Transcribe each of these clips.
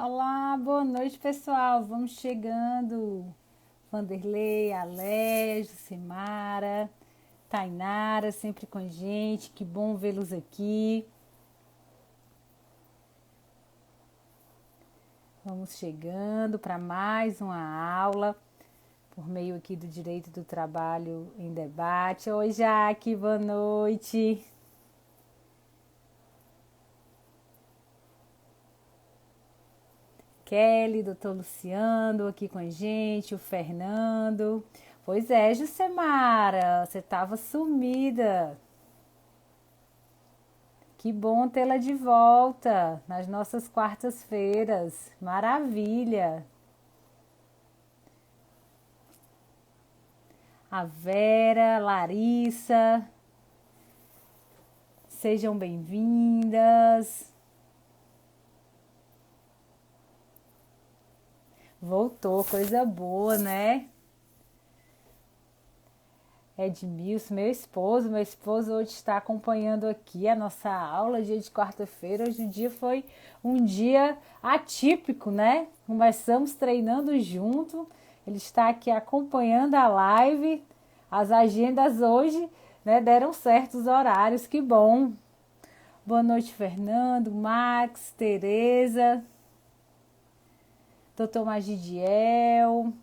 Olá, boa noite, pessoal. Vamos chegando. Vanderlei, Alégio, Simara, Tainara, sempre com a gente. Que bom vê-los aqui. Vamos chegando para mais uma aula por meio aqui do Direito do Trabalho em Debate. Oi, Jaque, boa noite. Kelly, doutor Luciano aqui com a gente, o Fernando. Pois é, Jucemara, você estava sumida. Que bom tê-la de volta nas nossas quartas-feiras. Maravilha! A Vera, Larissa, sejam bem-vindas. Voltou, coisa boa, né? Edmilson, meu esposo hoje está acompanhando aqui a nossa aula, dia de quarta-feira. Hoje o dia foi um dia atípico, né? Começamos treinando junto, ele está aqui acompanhando a live, as agendas hoje, né, deram certos horários, que bom. Boa noite, Fernando, Max, Tereza, doutor Magidiel,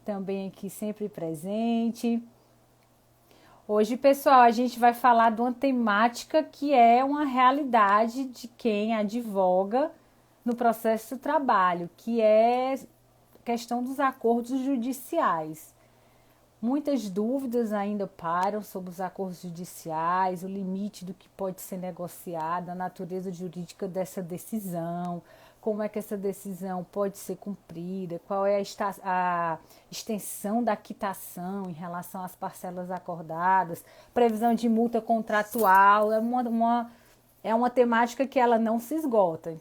também aqui sempre presente. Hoje, pessoal, a gente vai falar de uma temática que é uma realidade de quem advoga no processo do trabalho, que é a questão dos acordos judiciais. Muitas dúvidas ainda param sobre os acordos judiciais, o limite do que pode ser negociado, a natureza jurídica dessa decisão, como é que essa decisão pode ser cumprida, qual é a extensão da quitação em relação às parcelas acordadas, previsão de multa contratual, é uma temática que ela não se esgota.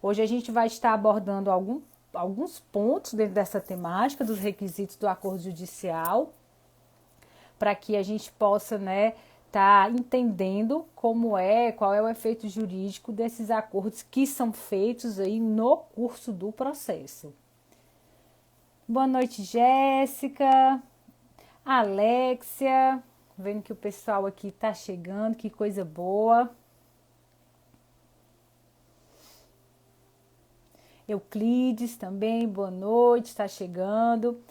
Hoje a gente vai estar abordando alguns pontos dentro dessa temática, dos requisitos do acordo judicial, para que a gente possa, né, tá entendendo qual é o efeito jurídico desses acordos que são feitos aí no curso do processo. Boa noite, Jéssica, Alexia, vendo que o pessoal aqui tá chegando, que coisa boa. Euclides também, boa noite, está chegando.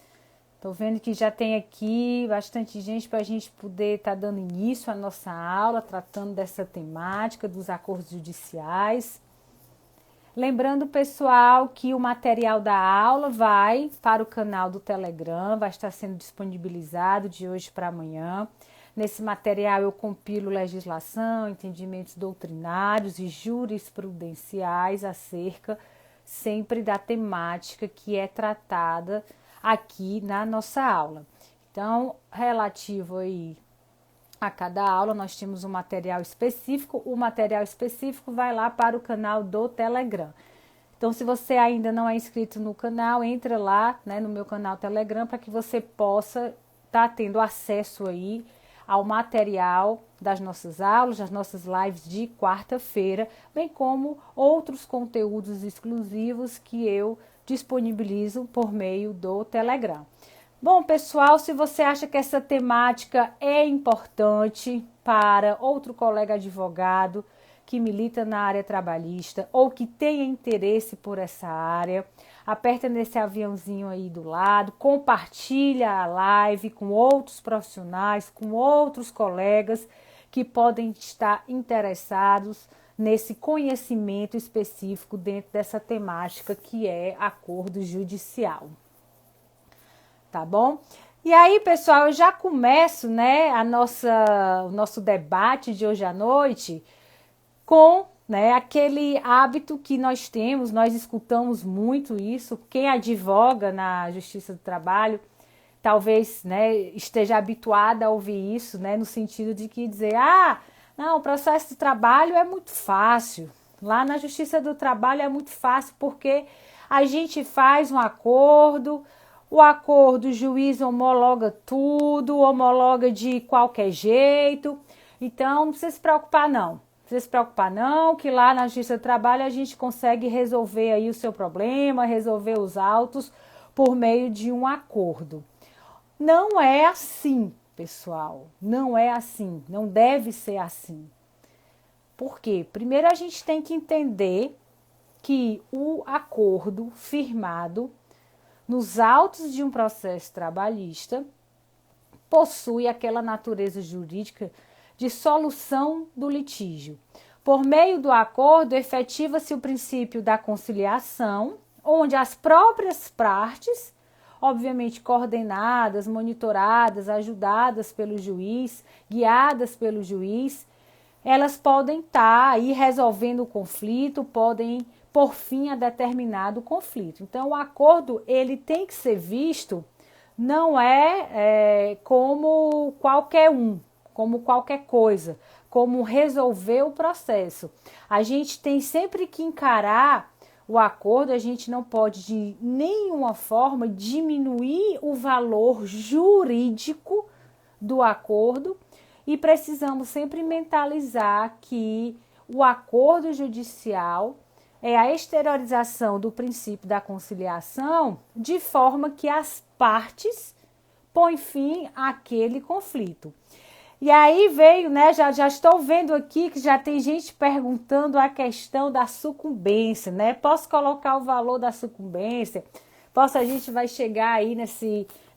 Estou vendo que já tem aqui bastante gente para a gente poder estar dando início à nossa aula, tratando dessa temática dos acordos judiciais. Lembrando, pessoal, que o material da aula vai para o canal do Telegram, vai estar sendo disponibilizado de hoje para amanhã. Nesse material eu compilo legislação, entendimentos doutrinários e jurisprudenciais acerca sempre da temática que é tratada aqui na nossa aula. Então, relativo aí a cada aula, nós temos um material específico. O material específico vai lá para o canal do Telegram. Então, se você ainda não é inscrito no canal, entra lá, né, no meu canal Telegram, para que você possa estar tendo acesso aí ao material das nossas aulas, das nossas lives de quarta-feira, bem como outros conteúdos exclusivos que eu disponibilizo por meio do Telegram. Bom, pessoal, se você acha que essa temática é importante para outro colega advogado que milita na área trabalhista ou que tenha interesse por essa área, aperta nesse aviãozinho aí do lado, compartilha a live com outros profissionais, com outros colegas que podem estar interessados nesse conhecimento específico dentro dessa temática que é acordo judicial. Tá bom? E aí, pessoal, eu já começo, né, o nosso debate de hoje à noite com, né, aquele hábito que nós temos, nós escutamos muito isso. Quem advoga na Justiça do Trabalho talvez, né, esteja habituada a ouvir isso, né, no sentido de que dizer, não, o processo de trabalho é muito fácil. Lá na Justiça do Trabalho é muito fácil porque a gente faz um acordo, o acordo, o juiz homologa tudo, homologa de qualquer jeito. Então, não precisa se preocupar, não. precisa se preocupar não, que lá na Justiça do Trabalho a gente consegue resolver aí o seu problema, resolver os autos por meio de um acordo. Não é assim, pessoal, não é assim, não deve ser assim. Por quê? Primeiro a gente tem que entender que o acordo firmado nos autos de um processo trabalhista possui aquela natureza jurídica de solução do litígio. Por meio do acordo, efetiva-se o princípio da conciliação, onde as próprias partes, obviamente coordenadas, monitoradas, ajudadas pelo juiz, guiadas pelo juiz, elas podem estar aí resolvendo o conflito, podem por fim a determinado conflito. Então, o acordo ele tem que ser visto não como qualquer como qualquer coisa, como resolver o processo. A gente tem sempre que encarar o acordo, a gente não pode de nenhuma forma diminuir o valor jurídico do acordo e precisamos sempre mentalizar que o acordo judicial é a exteriorização do princípio da conciliação de forma que as partes põem fim àquele conflito. E aí veio, né, já estou vendo aqui que já tem gente perguntando a questão da sucumbência, né? Posso colocar o valor da sucumbência? A gente vai chegar aí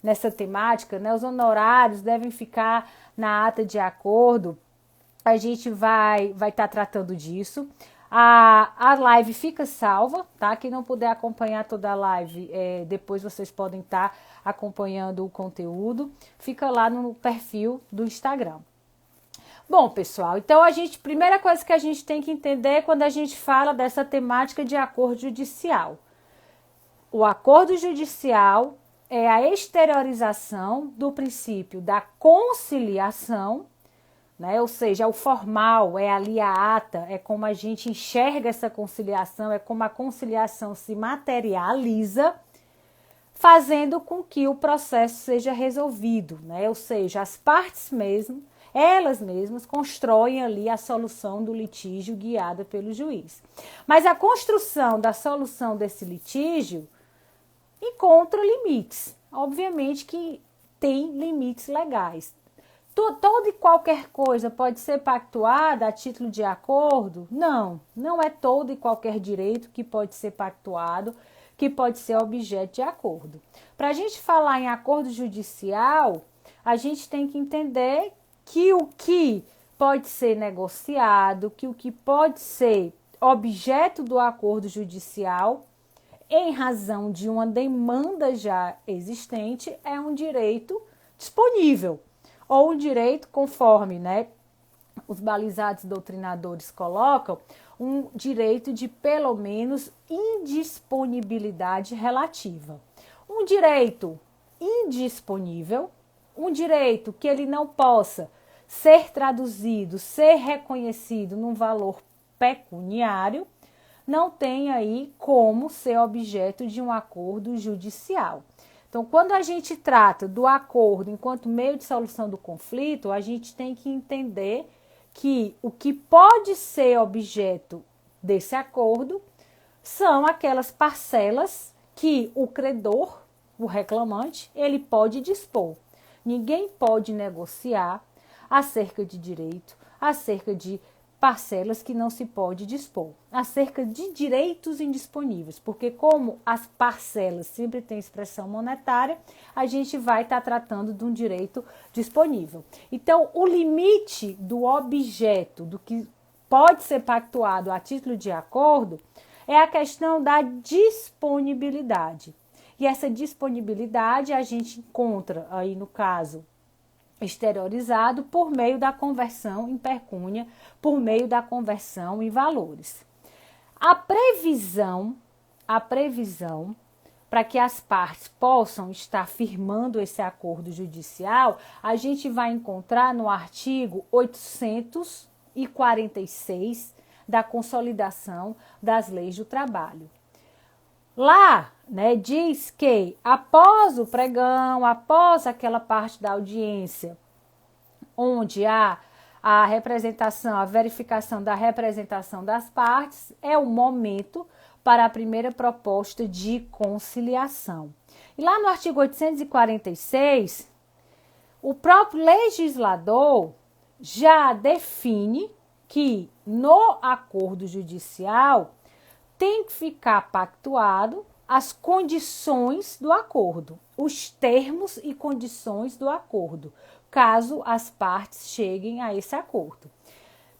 nessa temática, né? Os honorários devem ficar na ata de acordo. A gente vai estar tratando disso. A live fica salva, tá? Quem não puder acompanhar toda a live, depois vocês podem estar acompanhando o conteúdo. Fica lá no perfil do Instagram. Bom, pessoal, então primeira coisa que a gente tem que entender quando a gente fala dessa temática de acordo judicial. O acordo judicial é a exteriorização do princípio da conciliação, né? Ou seja, o formal, é ali a ata, é como a gente enxerga essa conciliação, é como a conciliação se materializa, fazendo com que o processo seja resolvido, né? Ou seja, as partes elas mesmas constroem ali a solução do litígio guiada pelo juiz. Mas a construção da solução desse litígio encontra limites. Obviamente que tem limites legais. Toda e qualquer coisa pode ser pactuada a título de acordo? Não é todo e qualquer direito que pode ser pactuado, que pode ser objeto de acordo. Para a gente falar em acordo judicial, a gente tem que entender que o que pode ser negociado, que o que pode ser objeto do acordo judicial, em razão de uma demanda já existente, é um direito disponível. Ou um direito, conforme, né, os balizados doutrinadores colocam, um direito de pelo menos indisponibilidade relativa. Um direito indisponível, um direito que ele não possa ser traduzido, ser reconhecido num valor pecuniário, não tem aí como ser objeto de um acordo judicial. Então, quando a gente trata do acordo enquanto meio de solução do conflito, a gente tem que entender que o que pode ser objeto desse acordo são aquelas parcelas que o credor, o reclamante, ele pode dispor. Ninguém pode negociar acerca de direito, acerca de parcelas que não se pode dispor, acerca de direitos indisponíveis, porque como as parcelas sempre têm expressão monetária, a gente vai estar tratando de um direito disponível. Então, o limite do objeto, do que pode ser pactuado a título de acordo, é a questão da disponibilidade. E essa disponibilidade a gente encontra aí no caso exteriorizado por meio da conversão em pecúnia, por meio da conversão em valores. A previsão para que as partes possam estar firmando esse acordo judicial, a gente vai encontrar no artigo 846 da Consolidação das Leis do Trabalho. Lá, né, diz que após o pregão, após aquela parte da audiência onde há a representação, a verificação da representação das partes, é o momento para a primeira proposta de conciliação. E lá no artigo 846, o próprio legislador já define que no acordo judicial tem que ficar pactuado as condições do acordo, os termos e condições do acordo, caso as partes cheguem a esse acordo.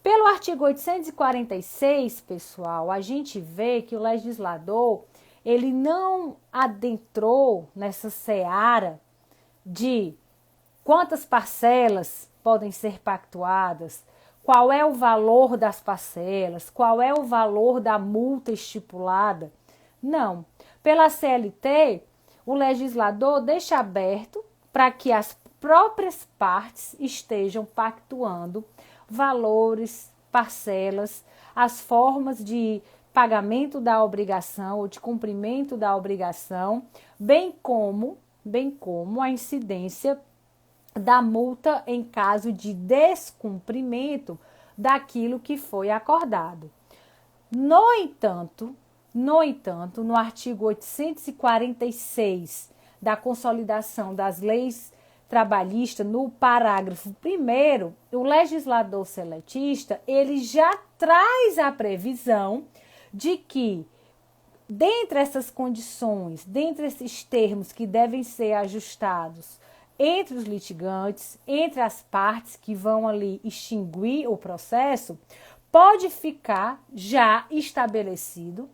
Pelo artigo 846, pessoal, a gente vê que o legislador, ele não adentrou nessa seara de quantas parcelas podem ser pactuadas, qual é o valor das parcelas, qual é o valor da multa estipulada. Não. Pela CLT, o legislador deixa aberto para que as próprias partes estejam pactuando valores, parcelas, as formas de pagamento da obrigação ou de cumprimento da obrigação, bem como a incidência da multa em caso de descumprimento daquilo que foi acordado. No entanto, no artigo 846 da Consolidação das Leis Trabalhistas, no parágrafo 1º, o legislador seletista, ele já traz a previsão de que, dentre essas condições, dentre esses termos que devem ser ajustados entre os litigantes, entre as partes que vão ali extinguir o processo, pode ficar já estabelecido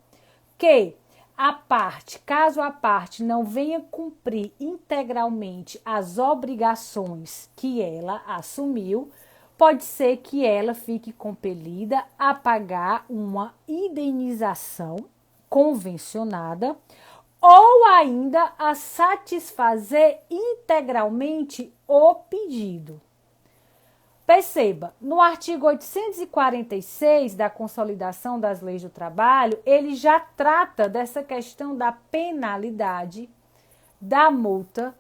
que a parte, caso a parte não venha cumprir integralmente as obrigações que ela assumiu, pode ser que ela fique compelida a pagar uma indenização convencionada ou ainda a satisfazer integralmente o pedido. Perceba, no artigo 846 da Consolidação das Leis do Trabalho, ele já trata dessa questão da penalidade da multa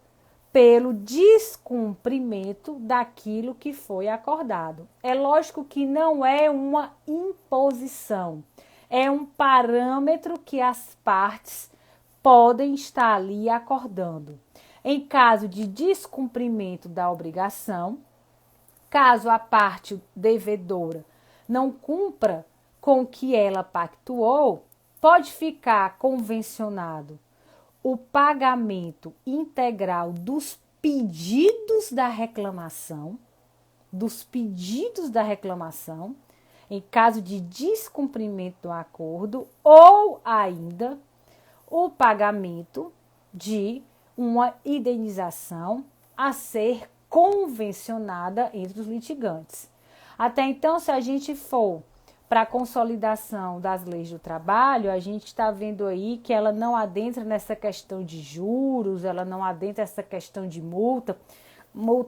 pelo descumprimento daquilo que foi acordado. É lógico que não é uma imposição, é um parâmetro que as partes podem estar ali acordando. Em caso de descumprimento da obrigação, caso a parte devedora não cumpra com o que ela pactuou, pode ficar convencionado o pagamento integral dos pedidos da reclamação, em caso de descumprimento do acordo, ou ainda o pagamento de uma indenização a ser convencionada entre os litigantes. Até então, se a gente for para a consolidação das leis do trabalho, a gente está vendo aí que ela não adentra nessa questão de juros, ela não adentra essa questão de multa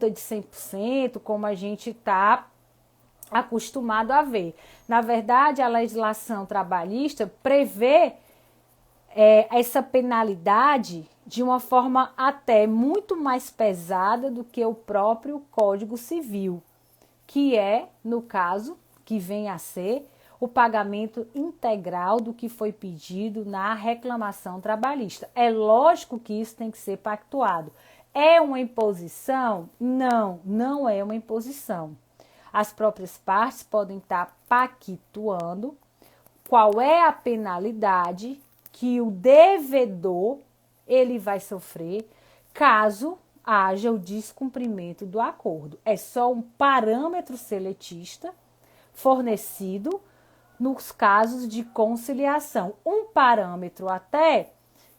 de 100%, como a gente está acostumado a ver. Na verdade, a legislação trabalhista prevê essa penalidade de uma forma até muito mais pesada do que o próprio Código Civil, que é, no caso, que vem a ser o pagamento integral do que foi pedido na reclamação trabalhista. É lógico que isso tem que ser pactuado. É uma imposição? Não, não é uma imposição. As próprias partes podem estar pactuando qual é a penalidade que o devedor ele vai sofrer caso haja o descumprimento do acordo. É só um parâmetro seletista fornecido nos casos de conciliação. Um parâmetro até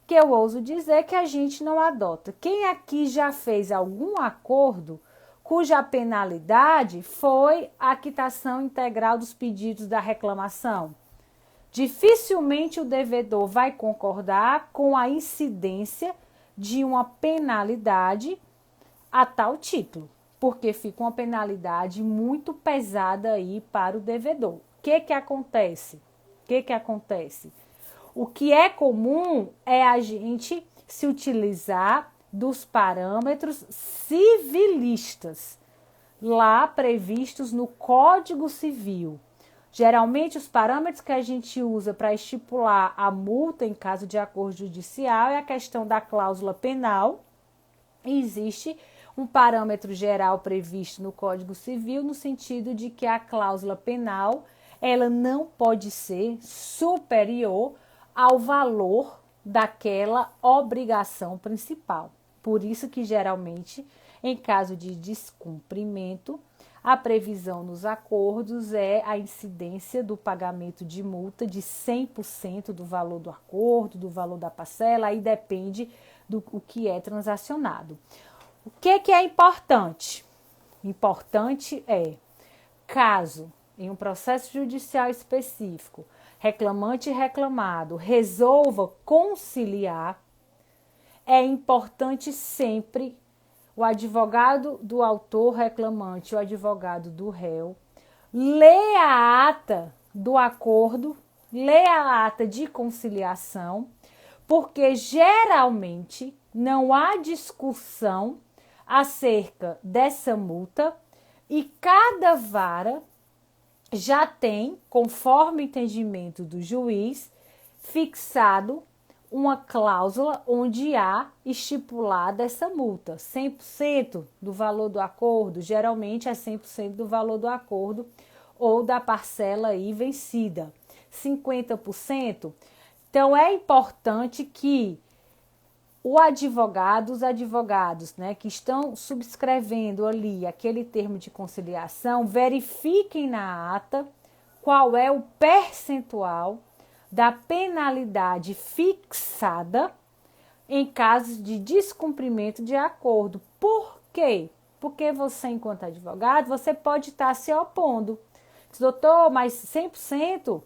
que eu ouso dizer que a gente não adota. Quem aqui já fez algum acordo cuja penalidade foi a quitação integral dos pedidos da reclamação? Dificilmente o devedor vai concordar com a incidência de uma penalidade a tal título, porque fica uma penalidade muito pesada aí para o devedor. O que acontece? O que é comum é a gente se utilizar dos parâmetros civilistas. lá previstos no Código Civil. Geralmente, os parâmetros que a gente usa para estipular a multa em caso de acordo judicial é a questão da cláusula penal. E existe um parâmetro geral previsto no Código Civil no sentido de que a cláusula penal ela não pode ser superior ao valor daquela obrigação principal. Por isso que geralmente, em caso de descumprimento, a previsão nos acordos é a incidência do pagamento de multa de 100% do valor do acordo, do valor da parcela, aí depende do que é transacionado. O que é importante? Importante é, caso em um processo judicial específico, reclamante e reclamado resolva conciliar, é importante sempre o advogado do autor reclamante, o advogado do réu, lê a ata do acordo, lê a ata de conciliação, porque geralmente não há discussão acerca dessa multa e cada vara já tem, conforme o entendimento do juiz, fixado uma cláusula onde há estipulada essa multa, 100% do valor do acordo, geralmente é 100% do valor do acordo ou da parcela aí vencida, 50%. Então, é importante que os advogados, né, que estão subscrevendo ali aquele termo de conciliação, verifiquem na ata qual é o percentual da penalidade fixada em casos de descumprimento de acordo. Por quê? Porque você, enquanto advogado, você pode estar se opondo. Diz, doutor, mas 100%,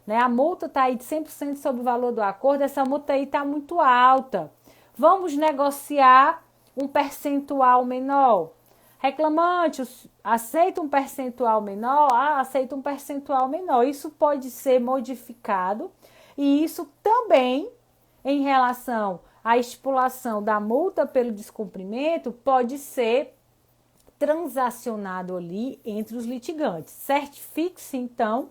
né, a multa está aí de 100% sobre o valor do acordo, essa multa aí está muito alta. Vamos negociar um percentual menor. Reclamante, aceita um percentual menor? Aceita um percentual menor. Isso pode ser modificado e isso também, em relação à estipulação da multa pelo descumprimento, pode ser transacionado ali entre os litigantes. Certifique-se, então,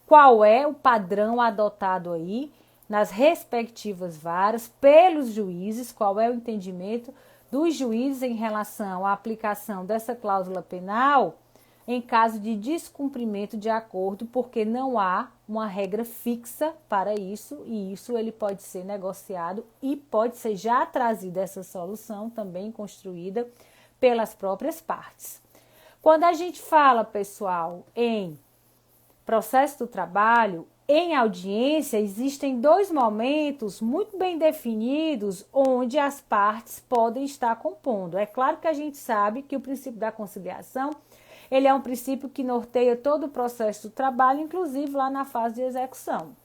qual é o padrão adotado aí nas respectivas varas pelos juízes, qual é o entendimento dos juízes em relação à aplicação dessa cláusula penal em caso de descumprimento de acordo, porque não há uma regra fixa para isso e isso ele pode ser negociado e pode ser já trazida essa solução também construída pelas próprias partes. Quando a gente fala, pessoal, em processo do trabalho, em audiência, existem dois momentos muito bem definidos onde as partes podem estar compondo. É claro que a gente sabe que o princípio da conciliação, ele é um princípio que norteia todo o processo do trabalho, inclusive lá na fase de execução.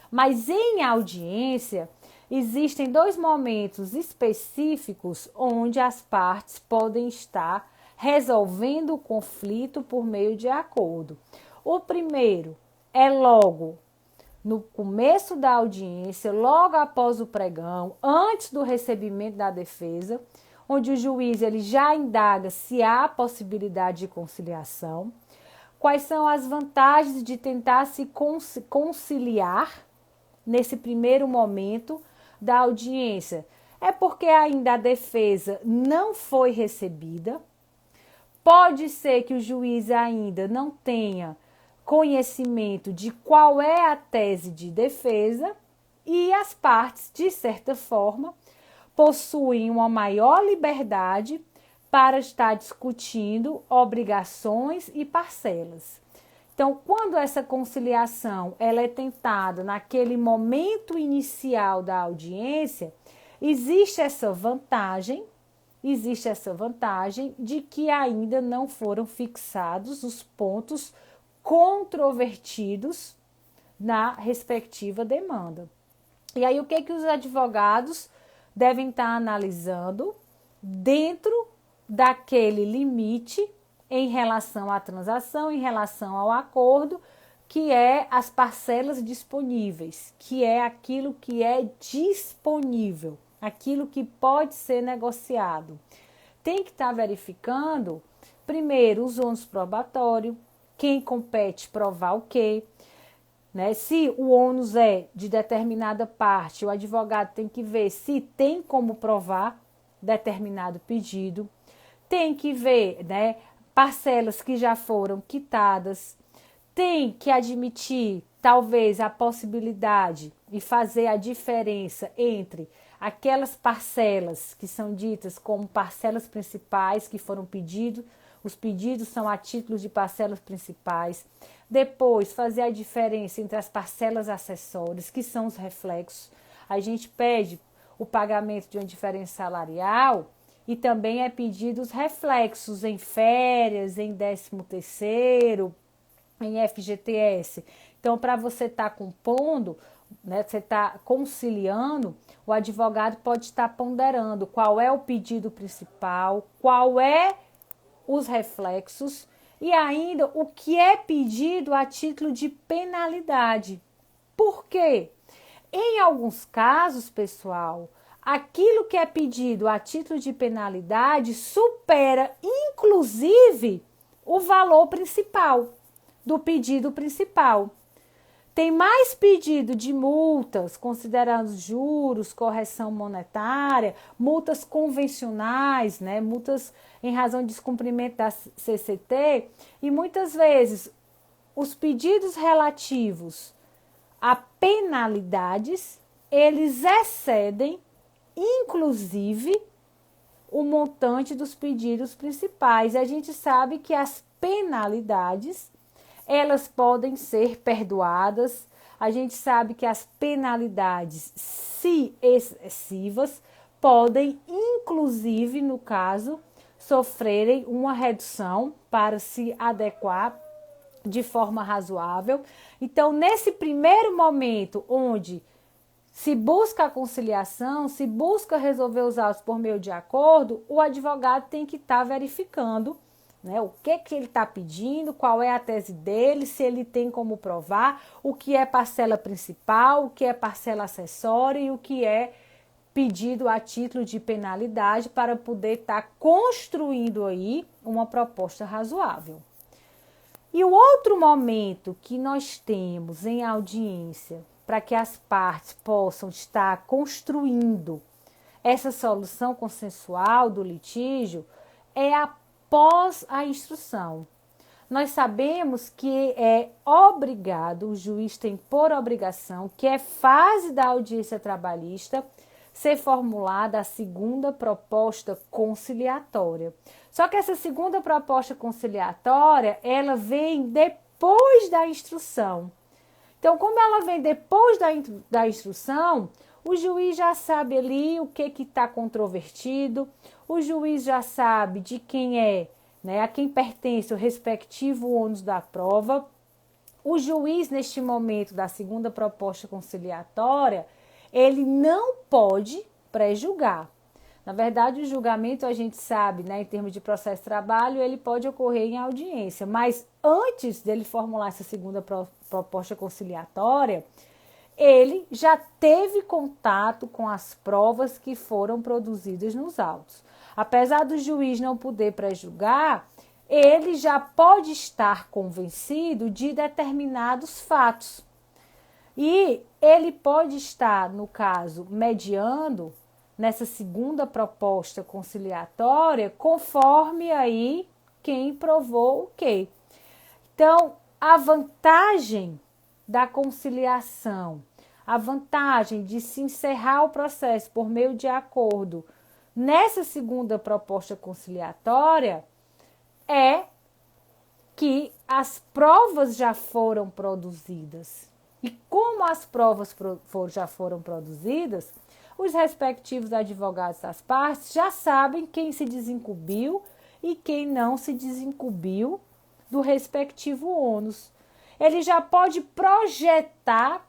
Mas em audiência, existem dois momentos específicos onde as partes podem estar resolvendo o conflito por meio de acordo. O primeiro é logo no começo da audiência, logo após o pregão, antes do recebimento da defesa, onde o juiz ele já indaga se há possibilidade de conciliação, quais são as vantagens de tentar se conciliar nesse primeiro momento da audiência. É porque ainda a defesa não foi recebida, pode ser que o juiz ainda não tenha conhecimento de qual é a tese de defesa e as partes, de certa forma, possuem uma maior liberdade para estar discutindo obrigações e parcelas. Então, quando essa conciliação ela é tentada naquele momento inicial da audiência, existe essa vantagem de que ainda não foram fixados os pontos controvertidos na respectiva demanda. E aí, o que os advogados devem estar analisando dentro daquele limite em relação à transação, em relação ao acordo, que é as parcelas disponíveis, que é aquilo que é disponível, aquilo que pode ser negociado. Tem que estar verificando Primeiro, os ônus probatórios, quem compete provar o quê, né? Se o ônus é de determinada parte, o advogado tem que ver se tem como provar determinado pedido, tem que ver, né, parcelas que já foram quitadas, tem que admitir talvez a possibilidade e fazer a diferença entre aquelas parcelas que são ditas como parcelas principais que foram pedidos, os pedidos são a título de parcelas principais. Depois, fazer a diferença entre as parcelas acessórias, que são os reflexos. A gente pede o pagamento de uma diferença salarial e também é pedido os reflexos em férias, em 13º, em FGTS. Então, para você estar compondo, né, você está conciliando, o advogado pode estar ponderando qual é o pedido principal, qual é os reflexos e ainda o que é pedido a título de penalidade. Por quê? Em alguns casos, pessoal, aquilo que é pedido a título de penalidade supera, inclusive, o valor principal do pedido principal. Tem mais pedido de multas, considerando juros, correção monetária, multas convencionais, né, multas em razão de descumprimento da CCT, e muitas vezes os pedidos relativos a penalidades, eles excedem, inclusive, o montante dos pedidos principais. E a gente sabe que as penalidades elas podem ser perdoadas. A gente sabe que as penalidades, se excessivas, podem, inclusive, no caso, sofrerem uma redução para se adequar de forma razoável. Então, nesse primeiro momento, onde se busca a conciliação, se busca resolver os autos por meio de acordo, o advogado tem que estar verificando, né, o que ele está pedindo, qual é a tese dele, se ele tem como provar, o que é parcela principal, o que é parcela acessória e o que é pedido a título de penalidade para poder estar construindo aí uma proposta razoável. E o outro momento que nós temos em audiência para que as partes possam estar construindo essa solução consensual do litígio é após a instrução. Nós sabemos que é obrigado, o juiz tem por obrigação, que é fase da audiência trabalhista, ser formulada a segunda proposta conciliatória. Só que essa segunda proposta conciliatória, ela vem depois da instrução. Então, como ela vem depois da instrução, o juiz já sabe ali o que está controvertido, o juiz já sabe de quem é, né, a quem pertence o respectivo ônus da prova. O juiz, neste momento da segunda proposta conciliatória, ele não pode pré-julgar. Na verdade, o julgamento, a gente sabe, né, em termos de processo de trabalho, ele pode ocorrer em audiência. Mas antes dele formular essa segunda proposta conciliatória, ele já teve contato com as provas que foram produzidas nos autos. Apesar do juiz não poder pré-julgar, ele já pode estar convencido de determinados fatos. E ele pode estar, no caso, mediando nessa segunda proposta conciliatória, conforme aí quem provou o quê. Então, a vantagem da conciliação, a vantagem de se encerrar o processo por meio de acordo nessa segunda proposta conciliatória é que as provas já foram produzidas. E como as provas já foram produzidas, os respectivos advogados das partes já sabem quem se desincumbiu e quem não se desincumbiu do respectivo ônus. Ele já pode projetar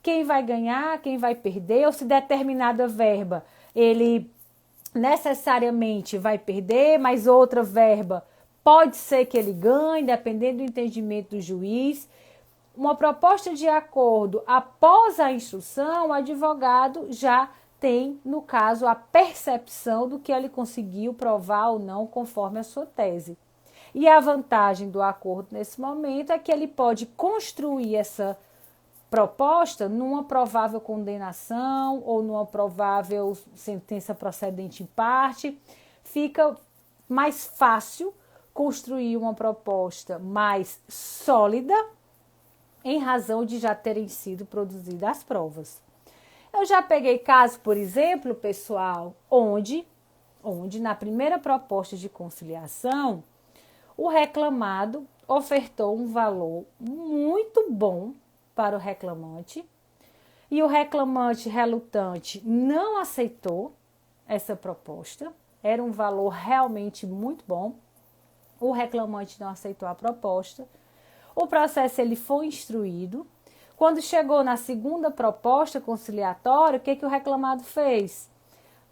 quem vai ganhar, quem vai perder, ou se determinada verba ele necessariamente vai perder, mas outra verba pode ser que ele ganhe, dependendo do entendimento do juiz. Uma proposta de acordo após a instrução, o advogado já tem, no caso, a percepção do que ele conseguiu provar ou não conforme a sua tese. E a vantagem do acordo nesse momento é que ele pode construir essa proposta numa provável condenação ou numa provável sentença procedente em parte. Fica mais fácil construir uma proposta mais sólida em razão de já terem sido produzidas as provas. Eu já peguei casos, por exemplo, pessoal, onde na primeira proposta de conciliação, o reclamado ofertou um valor muito bom para o reclamante e o reclamante relutante não aceitou essa proposta. Era um valor realmente muito bom. O reclamante não aceitou a proposta. O processo ele foi instruído. Quando chegou na segunda proposta conciliatória, o que o reclamado fez?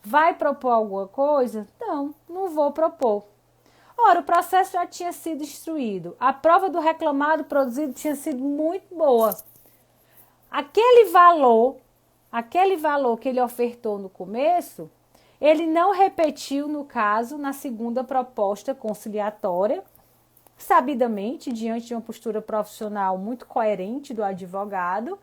Vai propor alguma coisa? Não, não vou propor. Ora, o processo já tinha sido instruído. A prova do reclamado produzido tinha sido muito boa. Aquele valor que ele ofertou no começo, ele não repetiu, no caso, na segunda proposta conciliatória, sabidamente, diante de uma postura profissional muito coerente do advogado.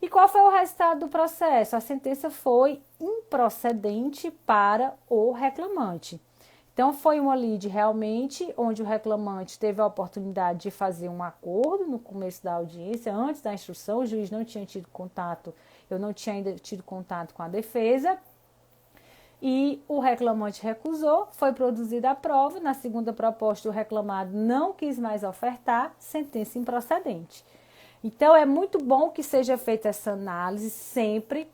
E qual foi o resultado do processo? A sentença foi improcedente para o reclamante. Então, foi uma lide realmente onde o reclamante teve a oportunidade de fazer um acordo no começo da audiência, antes da instrução, o juiz não tinha tido contato, eu não tinha ainda tido contato com a defesa, e o reclamante recusou, foi produzida a prova, na segunda proposta o reclamado não quis mais ofertar, sentença improcedente. Então, é muito bom que seja feita essa análise sempre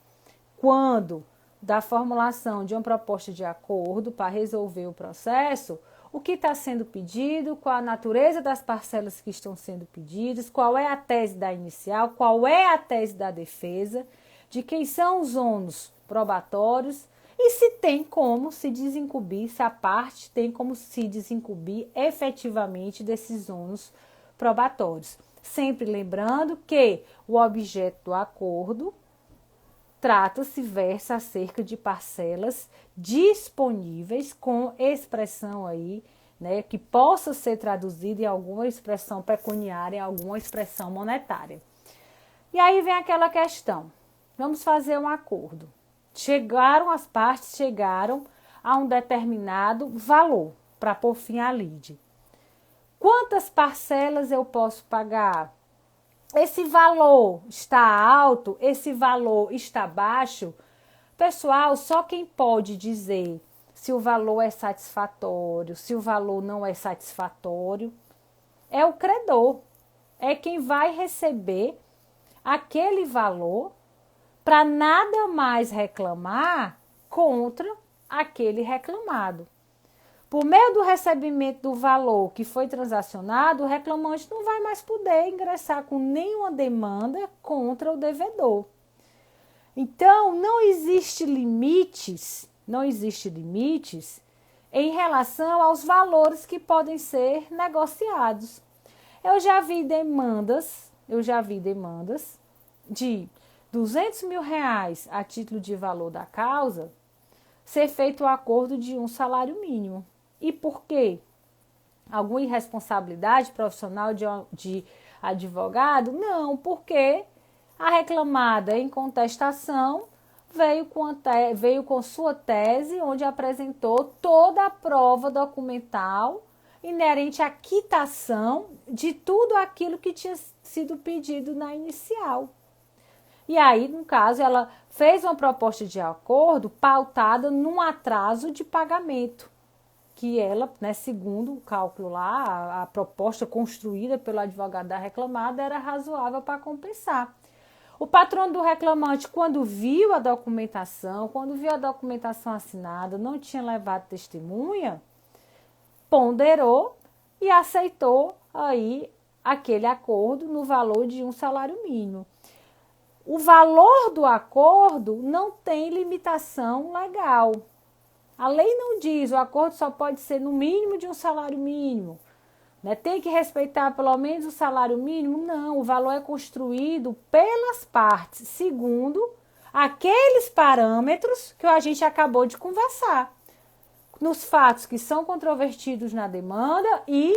quando da formulação de uma proposta de acordo para resolver o processo, o que está sendo pedido, qual a natureza das parcelas que estão sendo pedidas, qual é a tese da inicial, qual é a tese da defesa, de quem são os ônus probatórios e se tem como se desincumbir, se a parte tem como se desincumbir efetivamente desses ônus probatórios. Sempre lembrando que o objeto do acordo versa acerca de parcelas disponíveis com expressão aí, né, que possa ser traduzida em alguma expressão pecuniária, em alguma expressão monetária. E aí vem aquela questão, vamos fazer um acordo. As partes chegaram a um determinado valor para pôr fim à lide. Quantas parcelas eu posso pagar? Esse valor está alto? Esse valor está baixo? Pessoal, só quem pode dizer se o valor é satisfatório, se o valor não é satisfatório, é o credor. É quem vai receber aquele valor para nada mais reclamar contra aquele reclamado. Por meio do recebimento do valor que foi transacionado, o reclamante não vai mais poder ingressar com nenhuma demanda contra o devedor. Então, não existe limites em relação aos valores que podem ser negociados. Eu já vi demandas de R$200 mil a título de valor da causa ser feito o acordo de um salário mínimo. E por quê? Alguma irresponsabilidade profissional de advogado? Não, porque a reclamada em contestação veio com sua tese, onde apresentou toda a prova documental inerente à quitação de tudo aquilo que tinha sido pedido na inicial. E aí, no caso, ela fez uma proposta de acordo pautada num atraso de pagamento, que ela, né, segundo o cálculo lá, a proposta construída pelo advogado da reclamada era razoável para compensar. O patrono do reclamante, quando viu a documentação assinada, não tinha levado testemunha, ponderou e aceitou aí aquele acordo no valor de um salário mínimo. O valor do acordo não tem limitação legal. A lei não diz, o acordo só pode ser no mínimo de um salário mínimo. Né? Tem que respeitar pelo menos o salário mínimo? Não, o valor é construído pelas partes, segundo aqueles parâmetros que a gente acabou de conversar, nos fatos que são controvertidos na demanda e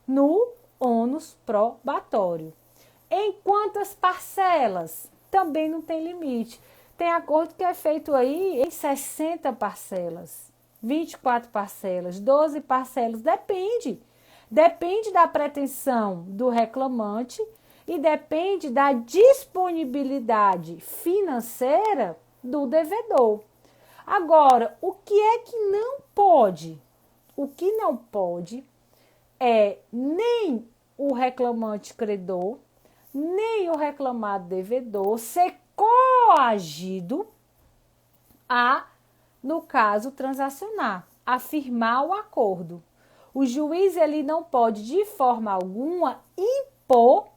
no ônus probatório. Em quantas parcelas? Também não tem limite. Tem acordo que é feito aí em 60 parcelas, 24 parcelas, 12 parcelas, depende. Depende da pretensão do reclamante e depende da disponibilidade financeira do devedor. Agora, o que é que não pode? O que não pode é nem o reclamante credor, nem o reclamado devedor ser coagido a, no caso, transacionar, a firmar o acordo. O juiz ele não pode, de forma alguma, impor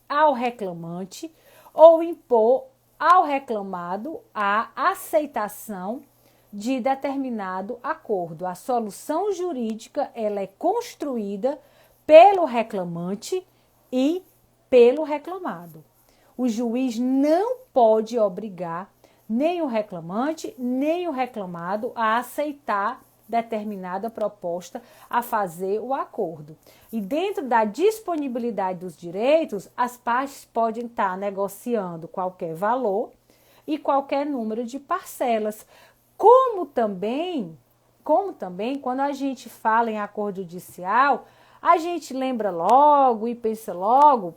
ao reclamante ou impor ao reclamado a aceitação de determinado acordo. A solução jurídica ela é construída pelo reclamante e pelo reclamado. O juiz não pode obrigar nem o reclamante, nem o reclamado a aceitar determinada proposta, a fazer o acordo. E dentro da disponibilidade dos direitos, as partes podem estar negociando qualquer valor e qualquer número de parcelas. Como também, quando a gente fala em acordo judicial, a gente lembra logo e pensa logo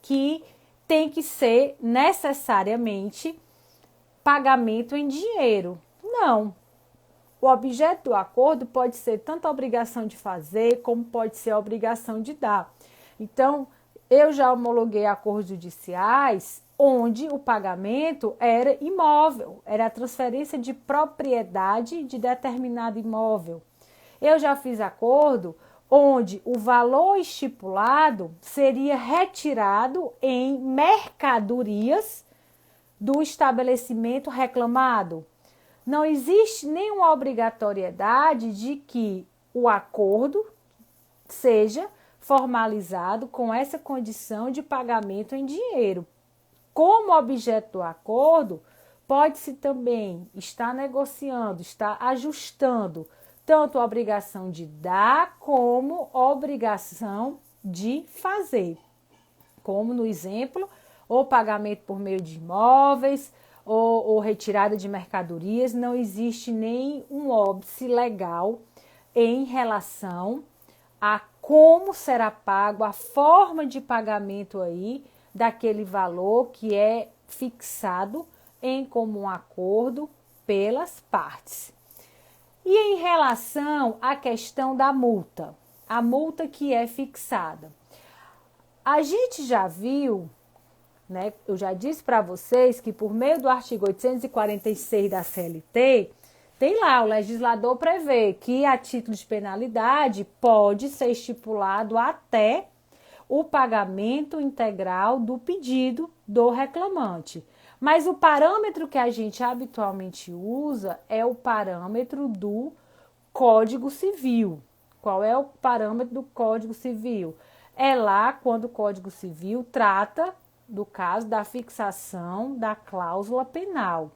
que tem que ser necessariamente pagamento em dinheiro. Não. O objeto do acordo pode ser tanto a obrigação de fazer, como pode ser a obrigação de dar. Então, eu já homologuei acordos judiciais onde o pagamento era imóvel, era a transferência de propriedade de determinado imóvel. Eu já fiz acordo onde o valor estipulado seria retirado em mercadorias do estabelecimento reclamado. Não existe nenhuma obrigatoriedade de que o acordo seja formalizado com essa condição de pagamento em dinheiro. Como objeto do acordo, pode-se também estar negociando, estar ajustando tanto a obrigação de dar como a obrigação de fazer. Como no exemplo, ou pagamento por meio de imóveis, ou retirada de mercadorias, não existe nenhum óbice legal em relação a como será pago, a forma de pagamento aí daquele valor que é fixado em comum acordo pelas partes. E em relação à questão da multa, a multa que é fixada, a gente já viu, né, eu já disse para vocês que por meio do artigo 846 da CLT, tem lá, o legislador prevê que a título de penalidade pode ser estipulado até o pagamento integral do pedido do reclamante. Mas o parâmetro que a gente habitualmente usa é o parâmetro do Código Civil. Qual é o parâmetro do Código Civil? É lá quando o Código Civil trata do caso da fixação da cláusula penal,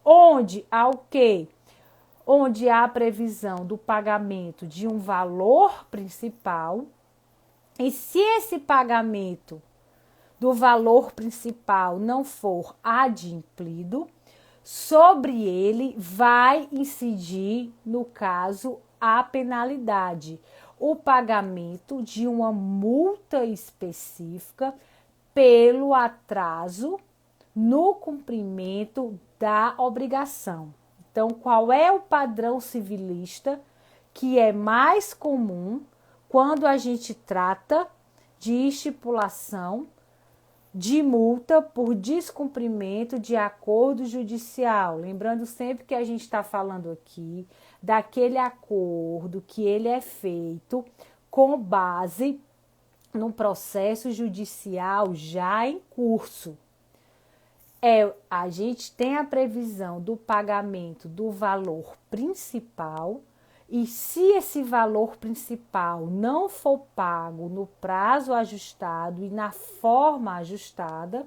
onde há o quê? Onde há a previsão do pagamento de um valor principal, e se esse pagamento do valor principal não for adimplido, sobre ele vai incidir, no caso, a penalidade, o pagamento de uma multa específica pelo atraso no cumprimento da obrigação. Então, qual é o padrão civilista que é mais comum quando a gente trata de estipulação de multa por descumprimento de acordo judicial? Lembrando sempre que a gente está falando aqui daquele acordo que ele é feito com base num processo judicial já em curso. A gente tem a previsão do pagamento do valor principal, e se esse valor principal não for pago no prazo ajustado e na forma ajustada,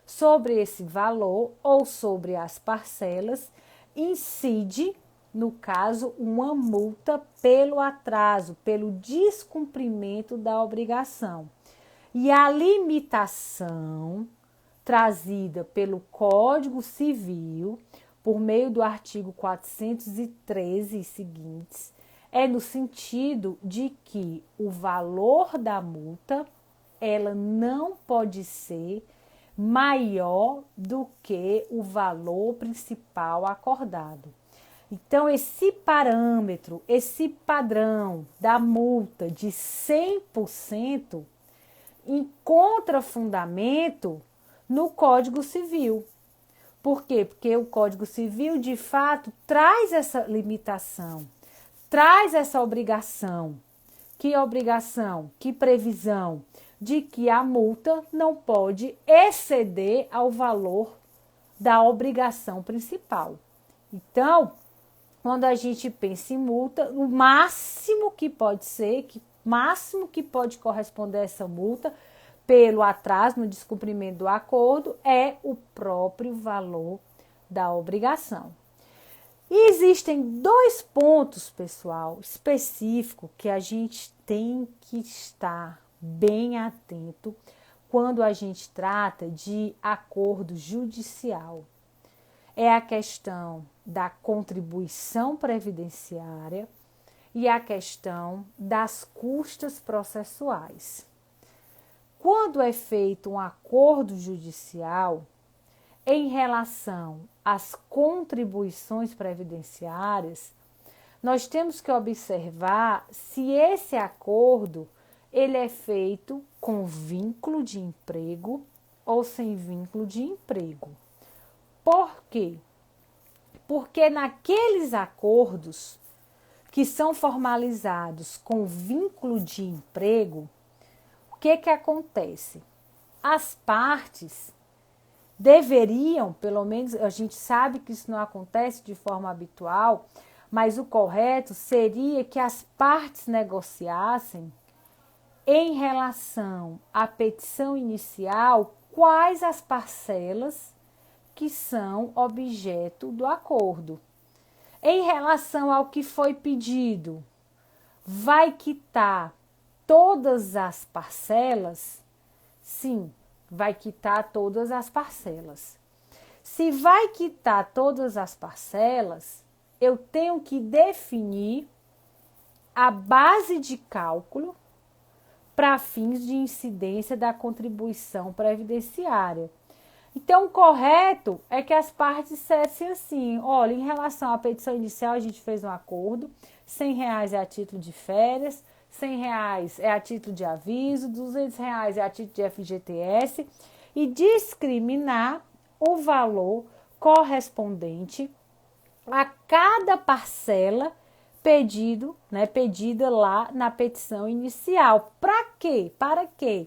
sobre esse valor ou sobre as parcelas, incide, no caso, uma multa pelo atraso, pelo descumprimento da obrigação. E a limitação trazida pelo Código Civil, por meio do artigo 413 e seguintes, é no sentido de que o valor da multa, ela não pode ser maior do que o valor principal acordado. Então, esse parâmetro, esse padrão da multa de 100% encontra fundamento no Código Civil. Por quê? Porque o Código Civil, de fato, traz essa limitação, traz essa obrigação. Que obrigação, que previsão de que a multa não pode exceder ao valor da obrigação principal. Então, quando a gente pensa em multa, o máximo que pode ser, que máximo que pode corresponder a essa multa pelo atraso no descumprimento do acordo é o próprio valor da obrigação. E existem dois pontos, pessoal, específicos que a gente tem que estar bem atento quando a gente trata de acordo judicial. É a questão da contribuição previdenciária e a questão das custas processuais. Quando é feito um acordo judicial em relação às contribuições previdenciárias, nós temos que observar se esse acordo ele é feito com vínculo de emprego ou sem vínculo de emprego. Por quê? Porque naqueles acordos que são formalizados com vínculo de emprego, o que acontece? As partes deveriam, pelo menos a gente sabe que isso não acontece de forma habitual, mas o correto seria que as partes negociassem em relação à petição inicial quais as parcelas que são objeto do acordo. Em relação ao que foi pedido, vai quitar todas as parcelas? Sim, vai quitar todas as parcelas. Se vai quitar todas as parcelas, eu tenho que definir a base de cálculo para fins de incidência da contribuição previdenciária. Então, o correto é que as partes dissessem assim, olha, em relação à petição inicial, a gente fez um acordo, R$100 é a título de férias, R$100 é a título de aviso, R$200 é a título de FGTS, e discriminar o valor correspondente a cada parcela pedida lá na petição inicial. Para quê? Para quê?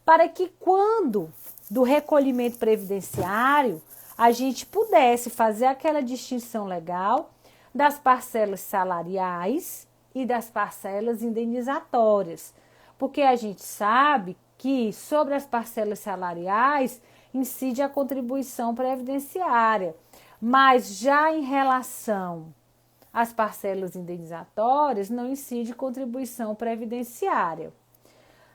Para que quando do recolhimento previdenciário a gente pudesse fazer aquela distinção legal das parcelas salariais e das parcelas indenizatórias. Porque a gente sabe que sobre as parcelas salariais incide a contribuição previdenciária, mas já em relação às parcelas indenizatórias não incide contribuição previdenciária.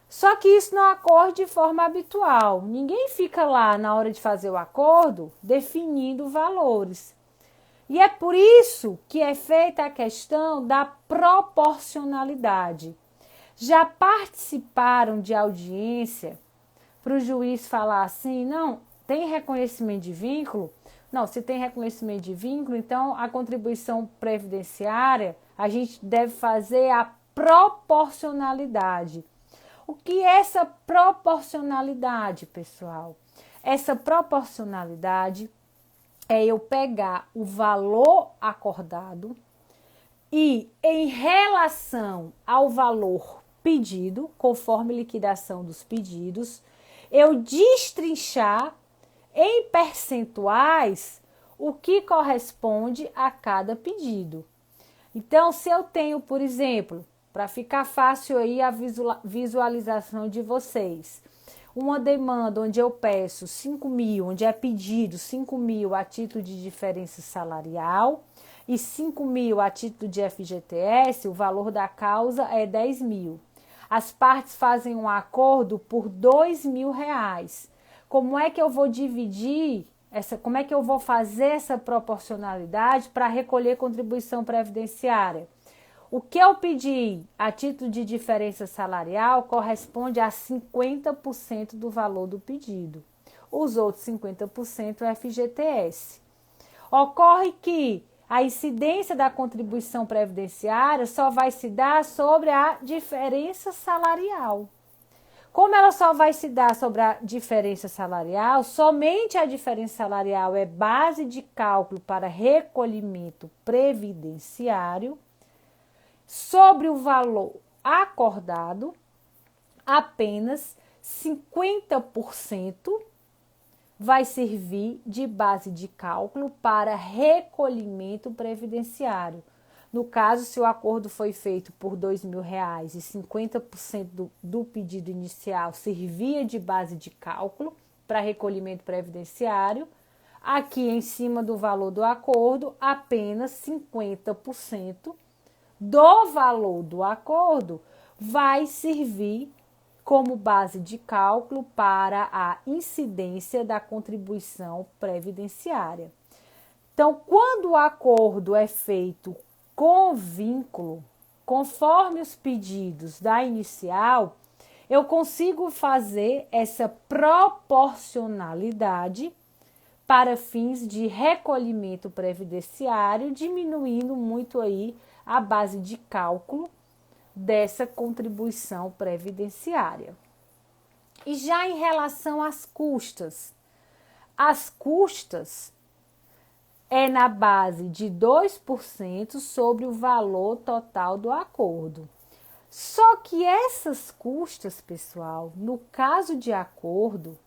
Só que isso não ocorre de forma habitual. Ninguém fica lá na hora de fazer o acordo definindo valores. E é por isso que é feita a questão da proporcionalidade. Já participaram de audiência para o juiz falar assim, não, tem reconhecimento de vínculo? Não, se tem reconhecimento de vínculo, então a contribuição previdenciária, a gente deve fazer a proporcionalidade. O que é essa proporcionalidade, pessoal? Essa proporcionalidade é eu pegar o valor acordado e, em relação ao valor pedido, conforme liquidação dos pedidos, eu destrinchar em percentuais o que corresponde a cada pedido. Então, se eu tenho, por exemplo, para ficar fácil aí a visualização de vocês, uma demanda onde eu peço 5.000, onde é pedido 5.000 a título de diferença salarial e 5.000 a título de FGTS, o valor da causa é 10.000. As partes fazem um acordo por R$ 2.000. Como é que eu vou dividir como é que eu vou fazer essa proporcionalidade para recolher contribuição previdenciária? O que eu pedi a título de diferença salarial corresponde a 50% do valor do pedido. Os outros 50% é FGTS. Ocorre que a incidência da contribuição previdenciária só vai se dar sobre a diferença salarial. Como ela só vai se dar sobre a diferença salarial, somente a diferença salarial é base de cálculo para recolhimento previdenciário, sobre o valor acordado, apenas 50% vai servir de base de cálculo para recolhimento previdenciário. No caso, se o acordo foi feito por R$ 2.000 e 50% do pedido inicial servia de base de cálculo para recolhimento previdenciário, aqui em cima do valor do acordo, apenas 50% do valor do acordo vai servir como base de cálculo para a incidência da contribuição previdenciária. Então, quando o acordo é feito com vínculo, conforme os pedidos da inicial, eu consigo fazer essa proporcionalidade para fins de recolhimento previdenciário, diminuindo muito aí a base de cálculo dessa contribuição previdenciária. E já em relação às custas, as custas é na base de 2% sobre o valor total do acordo. Só que essas custas, pessoal, no caso de acordo,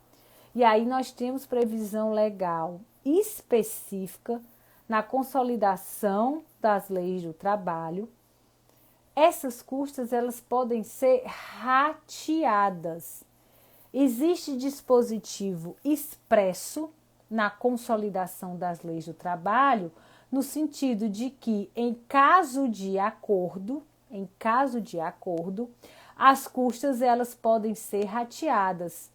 e aí nós temos previsão legal específica na consolidação das leis do trabalho, essas custas elas podem ser rateadas. Existe dispositivo expresso na consolidação das leis do trabalho, no sentido de que, em caso de acordo, as custas elas podem ser rateadas.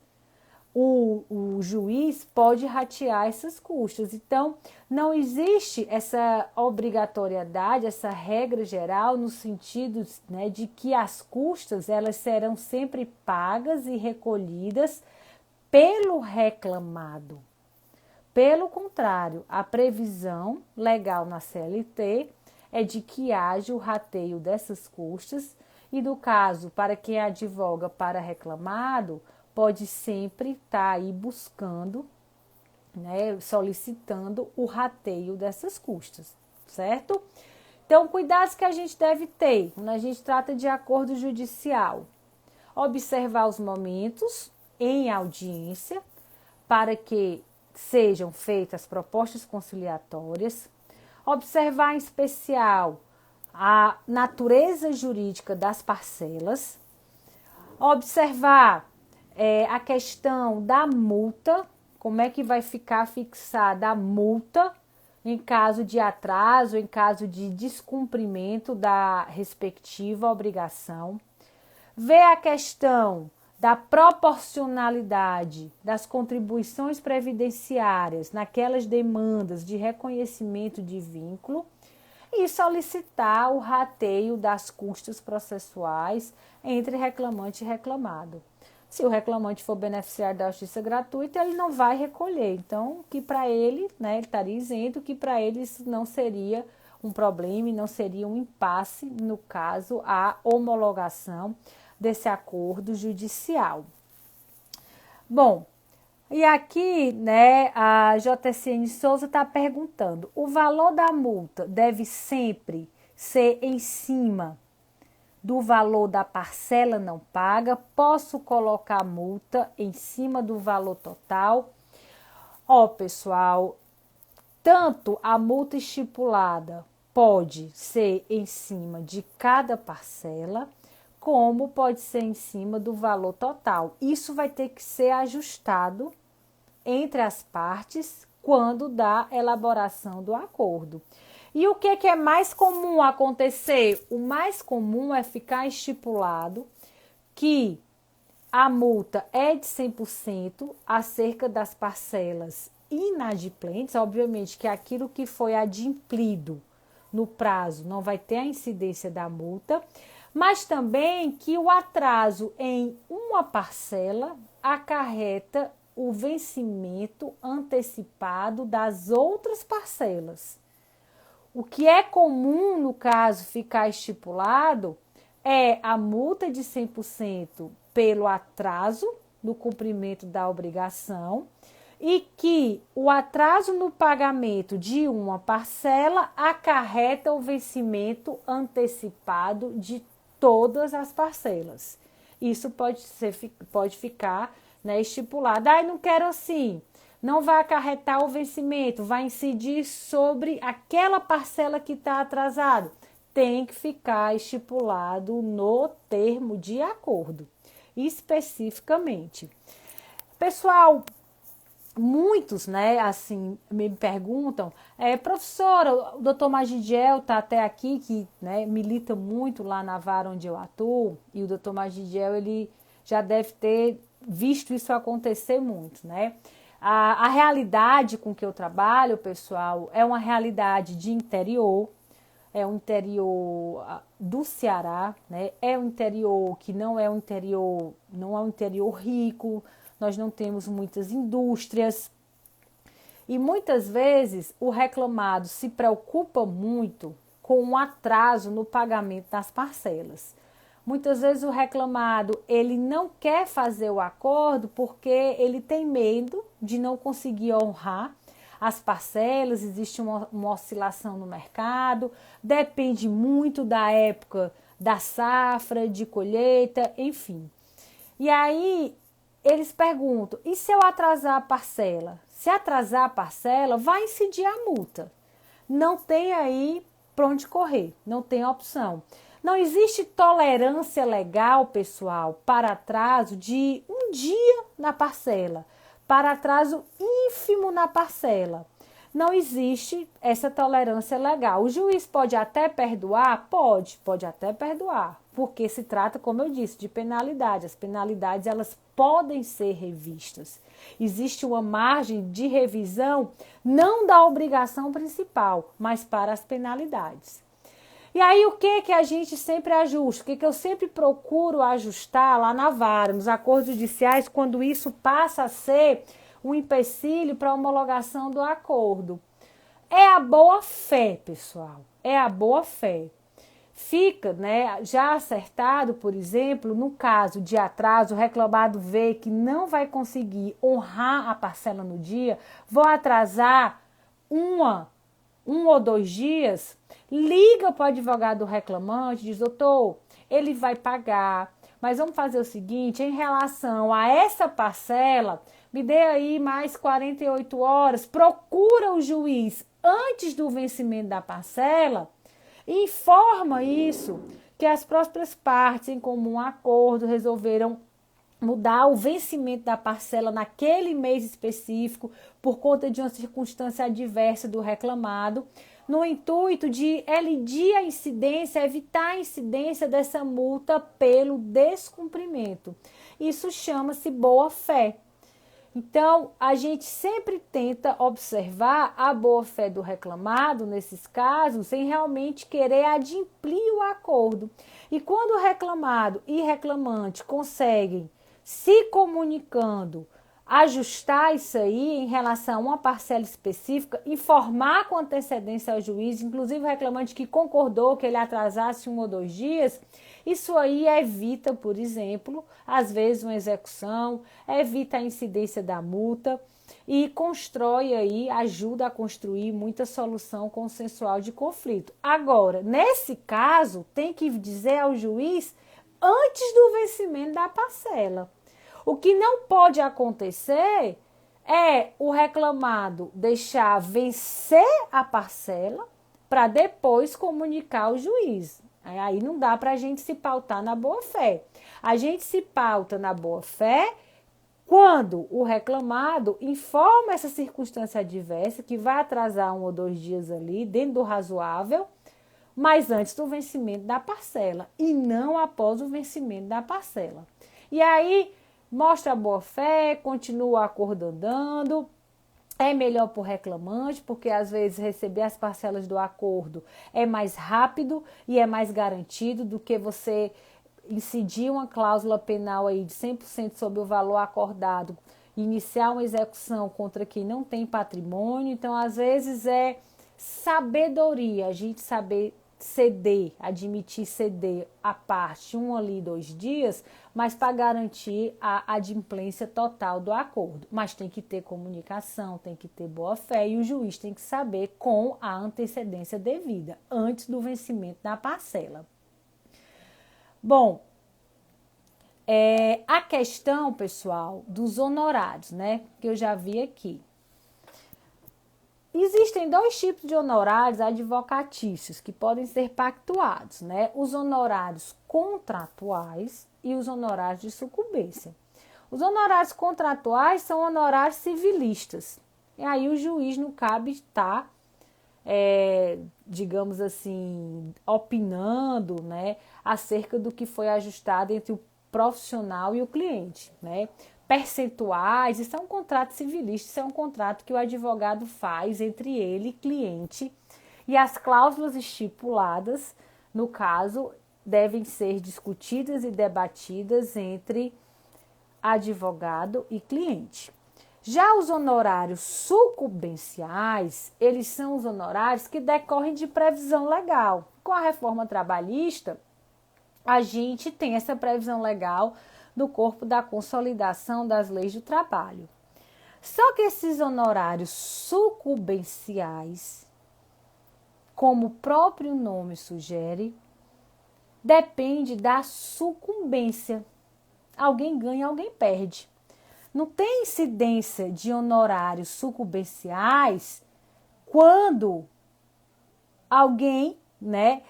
O juiz pode ratear essas custas. Então, não existe essa obrigatoriedade, essa regra geral, no sentido, né, de que as custas elas serão sempre pagas e recolhidas pelo reclamado. Pelo contrário, a previsão legal na CLT é de que haja o rateio dessas custas e, no caso, para quem advoga para reclamado, pode sempre estar aí buscando, né, solicitando o rateio dessas custas, certo? Então, cuidados que a gente deve ter quando a gente trata de acordo judicial. Observar os momentos em audiência para que sejam feitas propostas conciliatórias, observar em especial a natureza jurídica das parcelas, observar a questão da multa, como é que vai ficar fixada a multa em caso de atraso, em caso de descumprimento da respectiva obrigação, ver a questão da proporcionalidade das contribuições previdenciárias naquelas demandas de reconhecimento de vínculo e solicitar o rateio das custas processuais entre reclamante e reclamado. Se o reclamante for beneficiário da justiça gratuita, ele não vai recolher. Então, que para ele, né, ele estaria isento, que para ele isso não seria um problema e não seria um impasse, no caso, a homologação desse acordo judicial. Bom, e aqui, né, a JCN Souza está perguntando, o valor da multa deve sempre ser em cima do valor da parcela não paga? Posso colocar a multa em cima do valor total? Pessoal, tanto a multa estipulada pode ser em cima de cada parcela, como pode ser em cima do valor total. Isso vai ter que ser ajustado entre as partes quando da elaboração do acordo. E o que é mais comum acontecer? O mais comum é ficar estipulado que a multa é de 100% acerca das parcelas inadimplentes, obviamente que aquilo que foi adimplido no prazo não vai ter a incidência da multa, mas também que o atraso em uma parcela acarreta o vencimento antecipado das outras parcelas. O que é comum no caso ficar estipulado é a multa de 100% pelo atraso no cumprimento da obrigação e que o atraso no pagamento de uma parcela acarreta o vencimento antecipado de todas as parcelas. Isso pode ficar, né, estipulado. Não quero assim. Não vai acarretar o vencimento, vai incidir sobre aquela parcela que está atrasada. Tem que ficar estipulado no termo de acordo, especificamente. Pessoal, muitos, né, assim, me perguntam, professora, o doutor Magidiel está até aqui, que, né, milita muito lá na vara onde eu atuo, e o doutor Magidiel, ele já deve ter visto isso acontecer muito, né? A realidade com que eu trabalho, pessoal, é uma realidade de interior, é um interior do Ceará, né? É um interior que não é um interior rico, nós não temos muitas indústrias. E muitas vezes o reclamado se preocupa muito com um atraso no pagamento das parcelas. Muitas vezes o reclamado, ele não quer fazer o acordo porque ele tem medo de não conseguir honrar as parcelas, existe uma oscilação no mercado, depende muito da época da safra, de colheita, enfim. E aí eles perguntam, e se eu atrasar a parcela? Se atrasar a parcela, vai incidir a multa. Não tem aí para onde correr, não tem opção. Não existe tolerância legal, pessoal, para atraso de um dia na parcela, para atraso ínfimo na parcela. Não existe essa tolerância legal. O juiz pode até perdoar? Pode até perdoar, porque se trata, como eu disse, de penalidade. As penalidades, elas podem ser revistas. Existe uma margem de revisão, não da obrigação principal, mas para as penalidades. E aí o que a gente sempre ajusta? O que eu sempre procuro ajustar lá na vara, nos acordos judiciais, quando isso passa a ser um empecilho para a homologação do acordo? É a boa-fé, pessoal. É a boa-fé. Fica, né, já acertado, por exemplo, no caso de atraso, o reclamado vê que não vai conseguir honrar a parcela no dia, vou atrasar um ou 2 dias, liga para o advogado do reclamante, diz, doutor, ele vai pagar, mas vamos fazer o seguinte, em relação a essa parcela, me dê aí mais 48 horas, procura o juiz antes do vencimento da parcela, e informa isso, que as próprias partes em comum acordo resolveram mudar o vencimento da parcela naquele mês específico por conta de uma circunstância adversa do reclamado, no intuito de elidir a incidência, evitar a incidência dessa multa pelo descumprimento. Isso chama-se boa-fé. Então, a gente sempre tenta observar a boa-fé do reclamado, nesses casos, sem realmente querer adimplir o acordo. E quando o reclamado e reclamante conseguem, se comunicando, ajustar isso aí em relação a uma parcela específica, informar com antecedência ao juiz, inclusive o reclamante que concordou que ele atrasasse 1 ou 2 dias, isso aí evita, por exemplo, às vezes uma execução, evita a incidência da multa e constrói aí, ajuda a construir muita solução consensual de conflito. Agora, nesse caso, tem que dizer ao juiz antes do vencimento da parcela. O que não pode acontecer é o reclamado deixar vencer a parcela para depois comunicar ao juiz. Aí não dá para a gente se pautar na boa-fé. A gente se pauta na boa-fé quando o reclamado informa essa circunstância adversa, que vai atrasar 1 ou 2 dias ali, dentro do razoável, mas antes do vencimento da parcela, e não após o vencimento da parcela. E aí, mostra a boa-fé, continua o acordo andando. É melhor para o reclamante, porque às vezes receber as parcelas do acordo é mais rápido e é mais garantido do que você incidir uma cláusula penal aí de 100% sobre o valor acordado, iniciar uma execução contra quem não tem patrimônio. Então, às vezes é sabedoria a gente saber ceder, admitir ceder a parte 1 ali 2 dias, mas para garantir a adimplência total do acordo. Mas tem que ter comunicação, tem que ter boa-fé e o juiz tem que saber com a antecedência devida, antes do vencimento da parcela. Bom, a questão, pessoal, dos honorários, né, que eu já vi aqui. Existem 2 tipos de honorários advocatícios que podem ser pactuados, né? Os honorários contratuais e os honorários de sucumbência. Os honorários contratuais são honorários civilistas. E aí o juiz não cabe estar, digamos assim, opinando, né, acerca do que foi ajustado entre o profissional e o cliente, né? Percentuais, isso é um contrato civilista, isso é um contrato que o advogado faz entre ele e cliente, e as cláusulas estipuladas, no caso, devem ser discutidas e debatidas entre advogado e cliente. Já os honorários sucumbenciais, eles são os honorários que decorrem de previsão legal. Com a reforma trabalhista, a gente tem essa previsão legal do corpo da consolidação das leis do trabalho. Só que esses honorários sucumbenciais, como o próprio nome sugere, depende da sucumbência. Alguém ganha, alguém perde. Não tem incidência de honorários sucumbenciais quando alguém, né,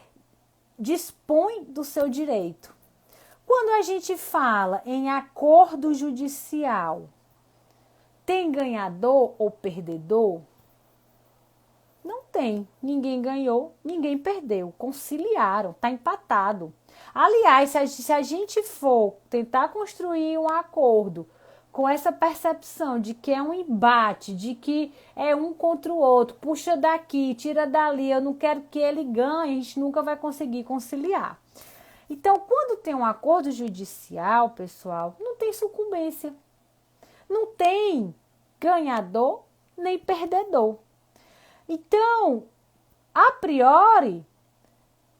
dispõe do seu direito. Quando a gente fala em acordo judicial, tem ganhador ou perdedor? Não tem. Ninguém ganhou, ninguém perdeu. Conciliaram, está empatado. Aliás, se a gente for tentar construir um acordo com essa percepção de que é um embate, de que é um contra o outro, puxa daqui, tira dali, eu não quero que ele ganhe, a gente nunca vai conseguir conciliar. Então, quando tem um acordo judicial, pessoal, não tem sucumbência. Não tem ganhador nem perdedor. Então, a priori,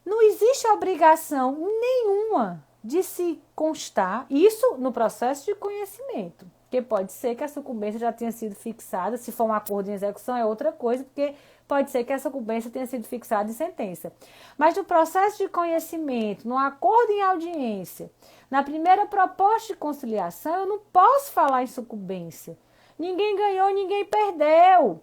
não existe obrigação nenhuma de se constar, isso no processo de conhecimento, porque pode ser que a sucumbência já tenha sido fixada, se for um acordo em execução é outra coisa, porque pode ser que a sucumbência tenha sido fixada em sentença. Mas no processo de conhecimento, no acordo em audiência, na primeira proposta de conciliação, eu não posso falar em sucumbência. Ninguém ganhou, ninguém perdeu.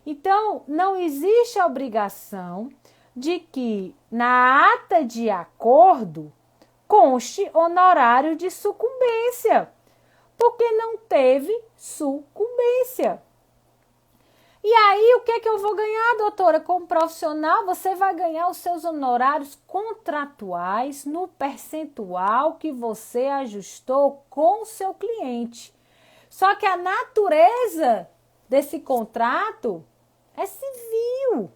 Então, não existe a obrigação de que na ata de acordo conste honorário de sucumbência, porque não teve sucumbência. E aí, o que é que eu vou ganhar, doutora? Como profissional, você vai ganhar os seus honorários contratuais no percentual que você ajustou com o seu cliente. Só que a natureza desse contrato é civil.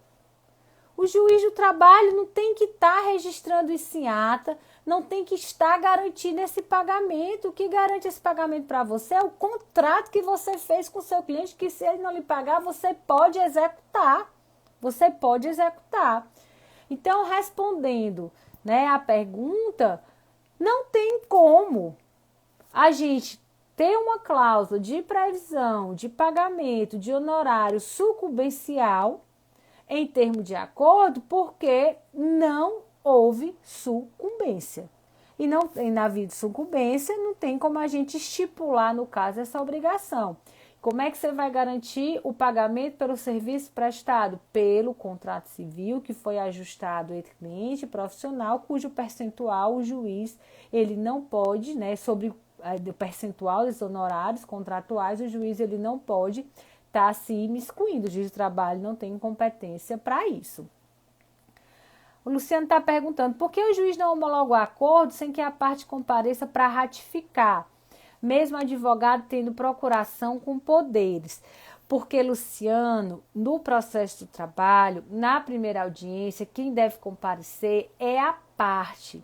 O juiz do trabalho não tem que estar registrando isso em ata, não tem que estar garantindo esse pagamento. O que garante esse pagamento para você é o contrato que você fez com o seu cliente, que se ele não lhe pagar, você pode executar. Você pode executar. Então, respondendo, né, a pergunta, não tem como a gente ter uma cláusula de previsão, de pagamento, de honorário sucumbencial em termos de acordo, porque não houve sucumbência. E não tem na vida de sucumbência, não tem como a gente estipular, no caso, essa obrigação. Como é que você vai garantir o pagamento pelo serviço prestado? Pelo contrato civil que foi ajustado entre cliente e profissional, cujo percentual o juiz ele não pode, né, sobre o percentual dos honorários contratuais, o juiz ele não pode estar se imiscuindo. O juiz de trabalho não tem competência para isso. O Luciano está perguntando por que o juiz não homologa o acordo sem que a parte compareça para ratificar, mesmo o advogado tendo procuração com poderes? Porque, Luciano, no processo do trabalho, na primeira audiência, quem deve comparecer é a parte.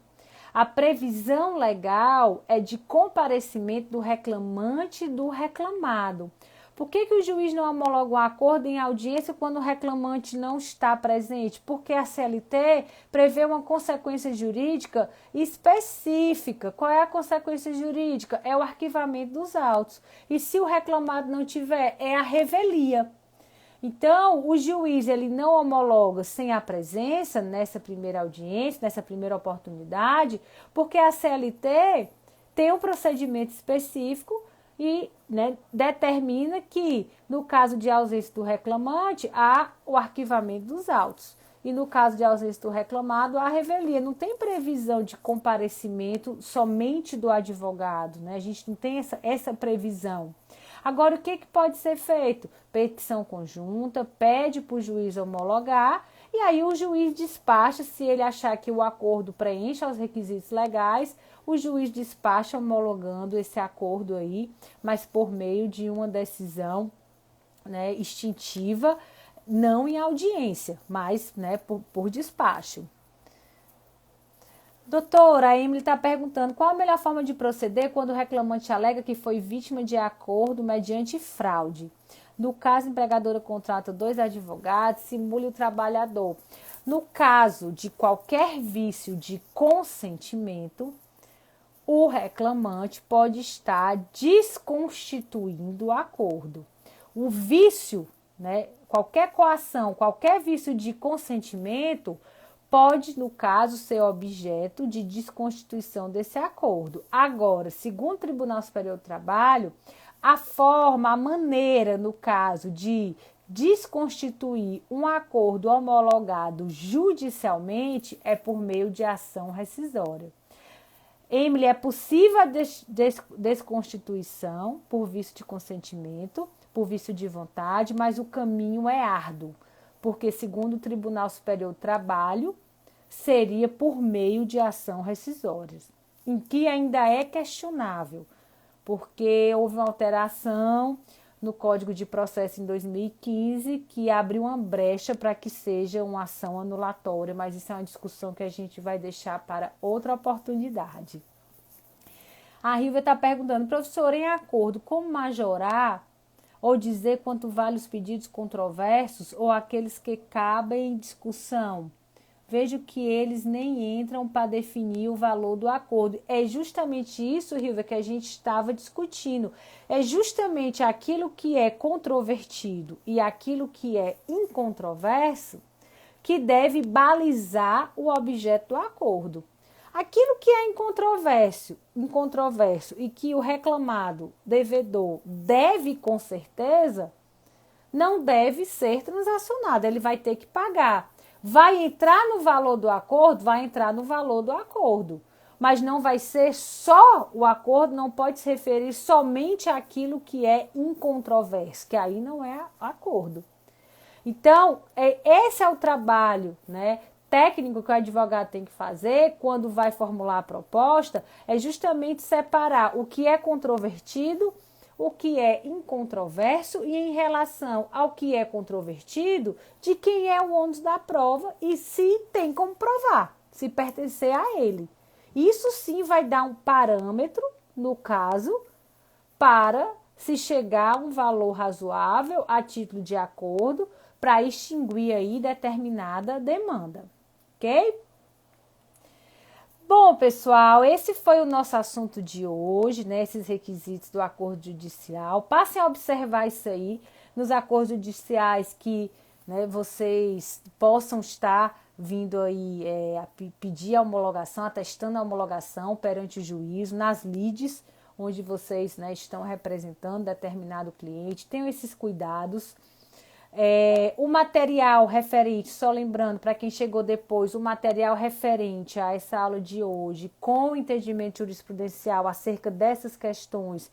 A previsão legal é de comparecimento do reclamante e do reclamado. Por que o juiz não homologa um acordo em audiência quando o reclamante não está presente? Porque a CLT prevê uma consequência jurídica específica. Qual é a consequência jurídica? É o arquivamento dos autos. E se o reclamado não tiver, é a revelia. Então, o juiz ele não homologa sem a presença nessa primeira audiência, nessa primeira oportunidade, porque a CLT tem um procedimento específico e, né, determina que, no caso de ausência do reclamante, há o arquivamento dos autos. E no caso de ausência do reclamado, há a revelia. Não tem previsão de comparecimento somente do advogado, né? A gente não tem essa previsão. Agora, o que pode ser feito? Petição conjunta, pede para o juiz homologar e aí o juiz despacha, se ele achar que o acordo preenche os requisitos legais, o juiz despacha homologando esse acordo aí, mas por meio de uma decisão, né, extintiva, não em audiência, mas, né, por despacho. Doutora, a Emily está perguntando qual a melhor forma de proceder quando o reclamante alega que foi vítima de acordo mediante fraude. No caso, a empregadora contrata 2 advogados, simule o trabalhador. No caso de qualquer vício de consentimento, o reclamante pode estar desconstituindo o acordo. O vício, né, qualquer coação, qualquer vício de consentimento pode, no caso, ser objeto de desconstituição desse acordo. Agora, segundo o Tribunal Superior do Trabalho, a forma, a maneira, no caso, de desconstituir um acordo homologado judicialmente é por meio de ação rescisória. Emily, é possível a desconstituição por vício de consentimento, por vício de vontade, mas o caminho é árduo, porque, segundo o Tribunal Superior do Trabalho, seria por meio de ação rescisória, em que ainda é questionável, porque houve uma alteração no Código de Processo em 2015 que abriu uma brecha para que seja uma ação anulatória, mas isso é uma discussão que a gente vai deixar para outra oportunidade. A Rívia está perguntando, professor, em acordo, como majorar ou dizer quanto vale os pedidos controversos ou aqueles que cabem em discussão? Vejo que eles nem entram para definir o valor do acordo. É justamente isso, Rívia, que a gente estava discutindo. É justamente aquilo que é controvertido e aquilo que é incontroverso que deve balizar o objeto do acordo. Aquilo que é incontroverso e que o reclamado, devedor, deve com certeza, não deve ser transacionado, ele vai ter que pagar. Vai entrar no valor do acordo? Vai entrar no valor do acordo. Mas não vai ser só o acordo, não pode se referir somente àquilo que é incontroverso, que aí não é acordo. Então, esse é o trabalho, né, técnico que o advogado tem que fazer quando vai formular a proposta, é justamente separar o que é controvertido, o que é incontroverso e em relação ao que é controvertido, de quem é o ônus da prova e se tem como provar, se pertencer a ele. Isso sim vai dar um parâmetro, no caso, para se chegar a um valor razoável a título de acordo para extinguir aí determinada demanda, ok? Bom, pessoal, esse foi o nosso assunto de hoje, né? Esses requisitos do acordo judicial. Passem a observar isso aí nos acordos judiciais que, né, vocês possam estar vindo aí a pedir a homologação, atestando a homologação perante o juízo, nas lides, onde vocês, né, estão representando determinado cliente. Tenham esses cuidados. O material referente, só lembrando para quem chegou depois, o material referente a essa aula de hoje, com entendimento jurisprudencial acerca dessas questões,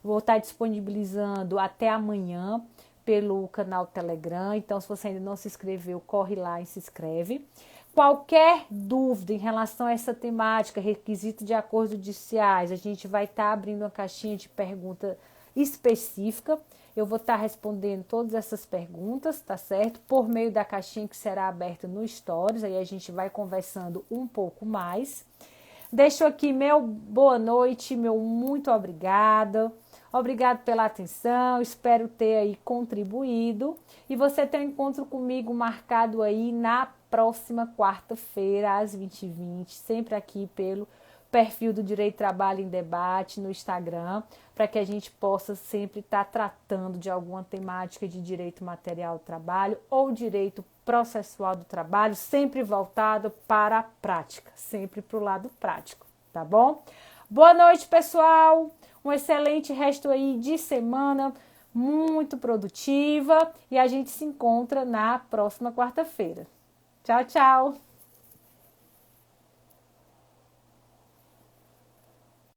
vou estar disponibilizando até amanhã pelo canal Telegram. Então, se você ainda não se inscreveu, corre lá e se inscreve. Qualquer dúvida em relação a essa temática, requisito de acordos judiciais, a gente vai estar abrindo uma caixinha de pergunta específica. Eu vou estar respondendo todas essas perguntas, tá certo? Por meio da caixinha que será aberta no Stories, aí a gente vai conversando um pouco mais. Deixo aqui meu boa noite, meu muito obrigada. Obrigado pela atenção, espero ter aí contribuído. E você tem um encontro comigo marcado aí na próxima quarta-feira, às 20h20, sempre aqui pelo perfil do Direito Trabalho em Debate no Instagram, para que a gente possa sempre estar tratando de alguma temática de direito material do trabalho ou direito processual do trabalho, sempre voltado para a prática, sempre para o lado prático, tá bom? Boa noite, pessoal! Um excelente resto aí de semana, muito produtiva, e a gente se encontra na próxima quarta-feira. Tchau, tchau!